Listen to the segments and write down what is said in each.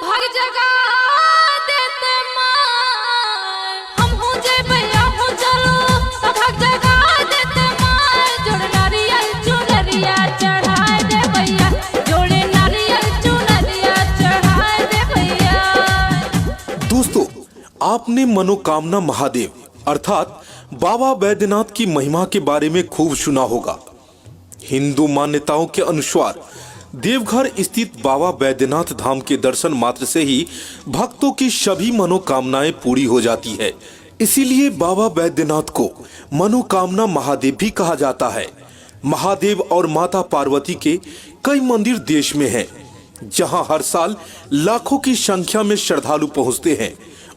सभग जगा देते माय हम हो जे भैया हो चलो सभग जगा देते माय जोड़ नारियल चुनरिया चढ़ाए दे भैया जोड़े नारियल चुनरिया चढ़ाए दे भैया। दोस्तों, आपने मनोकामना महादेव अर्थात बाबा बैद्यनाथ की महिमा के बारे में खूब सुना होगा। हिंदू मान्यताओं के अनुसार देवघर स्थित बाबा बैद्यनाथ धाम के दर्शन मात्र से ही भक्तों की सभी मनोकामनाएं पूरी हो जाती है। इसीलिए बाबा बैद्यनाथ को मनोकामना महादेव भी कहा जाता है। महादेव और माता पार्वती के कई मंदिर देश में हैं, जहां हर साल लाखों की संख्या में श्रद्धालु पहुंचते हैं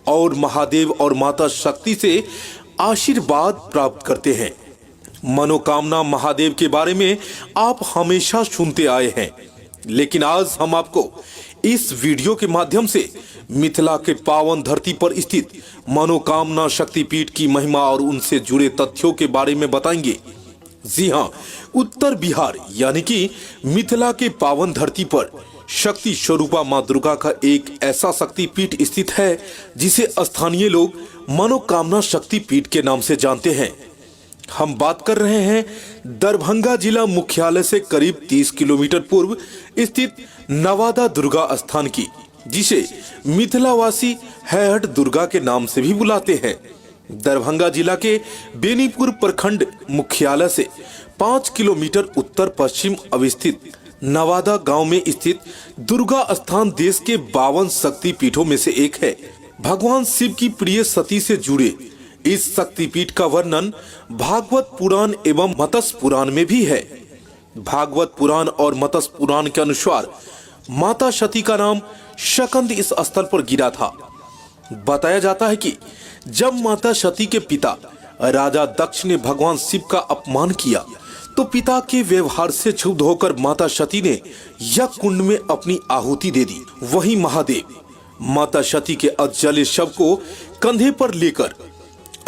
और महादेव और माता शक्ति से आशीर्वाद प्राप्त करते हैं। मनोकामना महादेव के बारे में आप हमेशा सुनते आए हैं, लेकिन आज हम आपको इस वीडियो के माध्यम से मिथिला के पावन धरती पर स्थित मनोकामना शक्तिपीठ की महिमा और उनसे जुड़े तथ्यों के बारे में बताएंगे। जी हां, उत्तर बिहार यानी कि मिथिला के पावन धरती पर शक्ति स्वरूपा मां दुर्गा का एक ऐसा शक्तिपीठ स्थित है जिसे स्थानीय लोग मनोकामना शक्तिपीठ के नाम से जानते हैं। हम बात कर रहे हैं दरभंगा जिला मुख्यालय से करीब 30 किलोमीटर पूर्व स्थित नवादा दुर्गा स्थान की, जिसे मिथिलावासी हैहट दुर्गा के नाम से भी बुलाते हैं। दरभंगा जिला के बेनीपुर प्रखंड मुख्यालय से 5 किलोमीटर उत्तर पश्चिम अवस्थित नवादा गांव में स्थित दुर्गा स्थान देश के 52 शक्ति पीठों में से एक है। भगवान शिव की प्रिय सती से जुड़े इस शक्तिपीठ का वर्णन भागवत पुराण एवं मत्स्य पुराण में भी है। भागवत पुराण और मत्स्य पुराण के अनुसार माता सती का नाम शकंद इस स्थल पर गिरा था। बताया जाता है कि जब माता सती के पिता राजा दक्ष ने भगवान शिव का अपमान किया तो पिता के व्यवहार से क्षुब्ध होकर माता सती ने यज्ञ कुंड में अपनी आहुति दे दी। वहीं महादेव माता सती के अजले शव को कंधे पर लेकर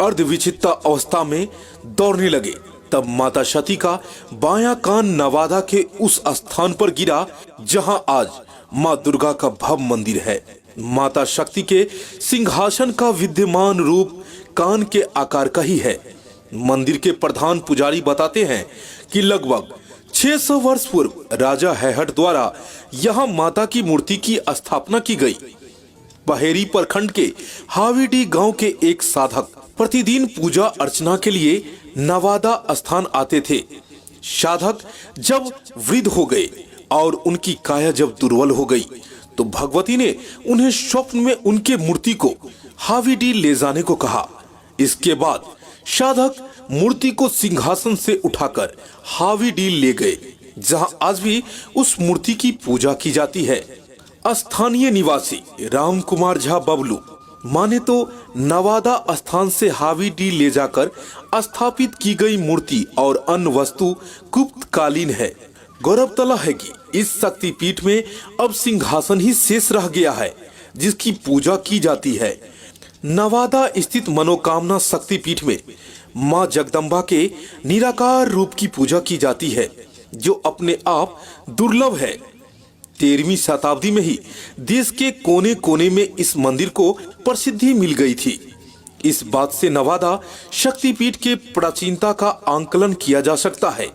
अर्धविचित्ता अवस्था में दौड़ने लगे। तब माता सती का बायां कान नवादा के उस स्थान पर गिरा जहां आज मां दुर्गा का भव्य मंदिर है। माता शक्ति के सिंहासन का विद्यमान रूप कान के आकार का ही है। मंदिर के प्रधान पुजारी बताते हैं कि लगभग 600 वर्ष पूर्व राजा हैहट द्वारा यहां माता की मूर्ति की स्थापना की गई। बहेरी प्रखंड के हावीडी गांव के एक साधक प्रतिदिन पूजा अर्चना के लिए नवादा स्थान आते थे। साधक जब वृद्ध हो गए और उनकी काया जब दुर्बल हो गई तो भगवती ने उन्हें स्वप्न में उनके मूर्ति को हावीडी ले जाने को कहा। इसके बाद साधक मूर्ति को सिंहासन से उठाकर हावीडी ले गए, जहां आज भी उस मूर्ति की पूजा की जाती है। स्थानीय निवासी राम कुमार झा बबलू माने तो नवादा स्थान से हावीडी ले जाकर स्थापित की गई मूर्ति और अन्य वस्तु गुप्त कालीन है। गौरतलब है कि इस शक्तिपीठ में अब सिंहासन ही शेष रह गया है जिसकी पूजा की जाती है। नवादा स्थित मनोकामना शक्तिपीठ में मां जगदम्बा के निराकार रूप की पूजा की जाती है, जो अपने आप दुर्लभ है। 13वीं शताब्दी में ही देश के कोने कोने में इस मंदिर को प्रसिद्धि मिल गई थी। इस बात से नवादा शक्तिपीठ के प्राचीनता का आंकलन किया जा सकता है।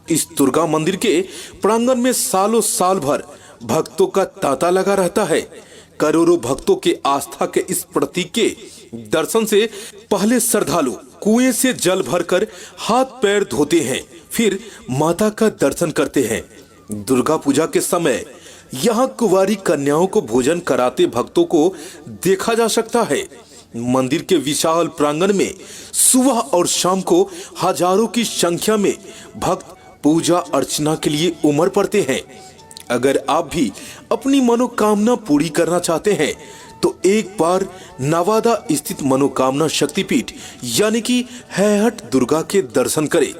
इस दुर्गा मंदिर के प्रांगण में सालों साल भर भक्तों का तांता लगा रहता है। करोड़ों भक्तों के आस्था के इस प्रतीक के दर्शन से पहले श्रद्धालु कुएं से जल भरकर हाथ पैर धोते हैं, फिर माता का दर्शन करते हैं। दुर्गा पूजा के समय यहाँ कुंवारी कन्याओं को भोजन कराते भक्तों को देखा जा सकता है। मंदिर के विशाल प्रांगण में सुबह और शाम को हजारों की संख्या में भक्त पूजा अर्चना के लिए उमड़ पड़ते हैं। अगर आप भी अपनी मनोकामना पूरी करना चाहते हैं तो एक बार नवादा स्थित मनोकामना शक्तिपीठ यानी कि हैहट दुर्गा के दर्शन करें।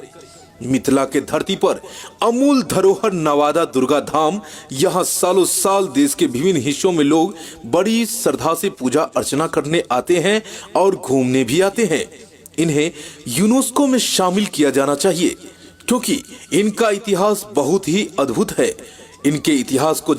मिथिला के धरती पर अमूल धरोहर नवादा दुर्गा धाम, यहाँ सालों साल देश के विभिन्न हिस्सों में लोग बड़ी श्रद्धा से पूजा अर्चना करने आते हैं और घूमने भी आते हैं। इन्हें यूनेस्को में शामिल किया जाना चाहिए क्योंकि इनका इतिहास बहुत ही अद्भुत है। इनके इतिहास को